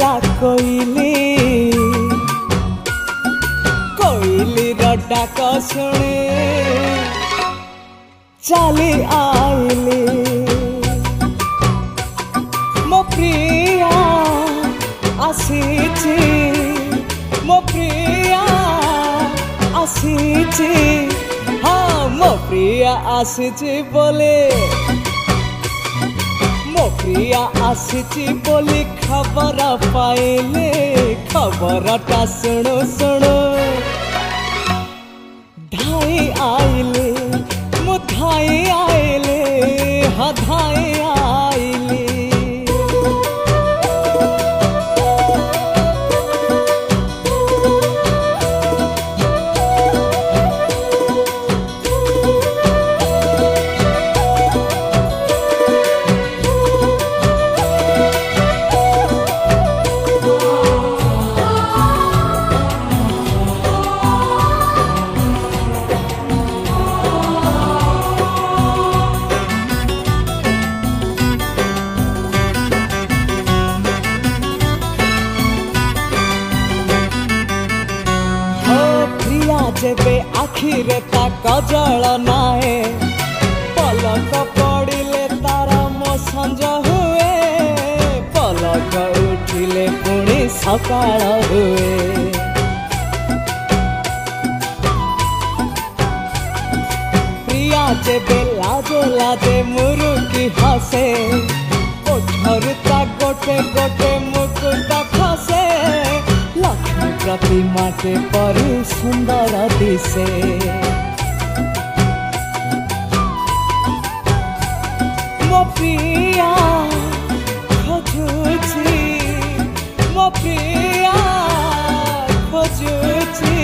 डाकिला कोइली कोइली रो डाक शुणी चली आइली मो प्रिया आसीची मो प्रिया आसीची हाँ मो प्रिया आसीची बोले मो प्रिया आसीची बोली खबर पाइले खबरटा सुनो सुनो धाई आइले मो धाई आइले हाँ धाई आइले जेबे आखिरे ता कजल नाए पलक पड़िले तारा मो संज हुए पलक उठिले पुणी सकाळ हुए प्रिया जेबे लाजे लाजे मुरुकी हसे ओठर ता गोटे गोटे मुकुट खसे लक्ष्मी प्रतिमा के परी सुंदर दिसे मो प्रिया खोजुची मो प्रिया खोजुची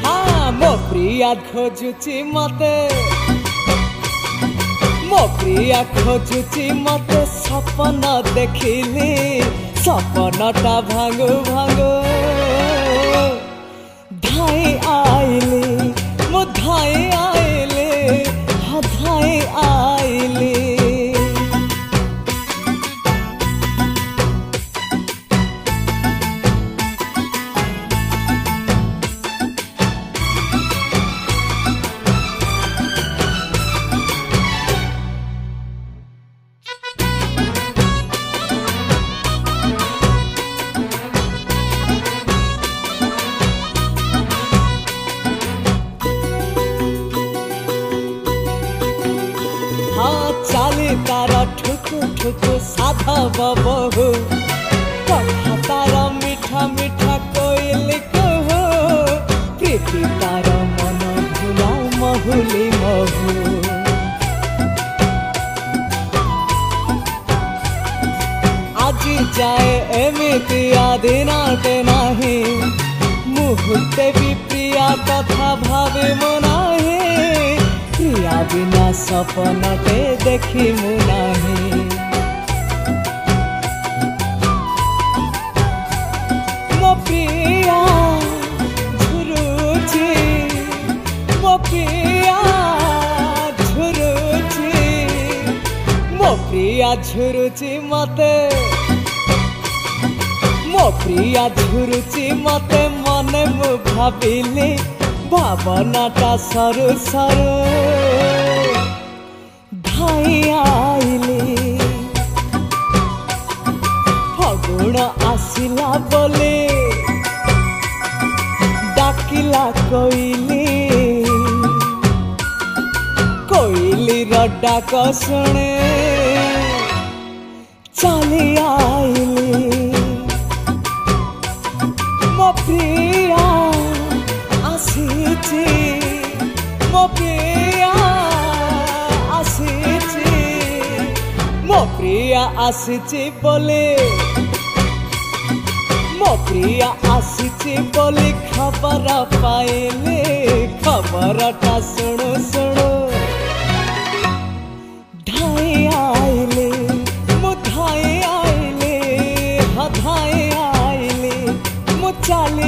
हाँ मो प्रिया खोजुची मते मो प्रिया खोजुची मते सपन देखिली सपनटा भांगु भांगु धाई आइली मो धाई आइले हाँ धाई आइली तार ठुकु ठुकु साधव बहु कथा तार मीठा मीठा कोइली कहू प्रीति तार मन भुला महुली महू आज जाए एमिति आदिनाटे नाही मुहूर्ते भी प्रिया कथा भावे मनाही प्रिया बिना सपनटे देखी मुनाही मो प्रिया झुरुची मो प्रिया झुरुची मो प्रिया झुरुची मते मो प्रिया झुरुची मते मने मु भाबिली भावनाटा सरू सरू धाई आइली फगुण आसिला बोले डाकिला कोइली कोइली रो डाक शुणी चली आइली मो प्रिया आसीची मो प्रिया आसीची मो प्रिया आसीची बोले मो प्रिया आसीची बोली खबर पाइले खबरटा सुनु सुनु धाई आइले मो धाई आइले हाँ धाई आइले मो चली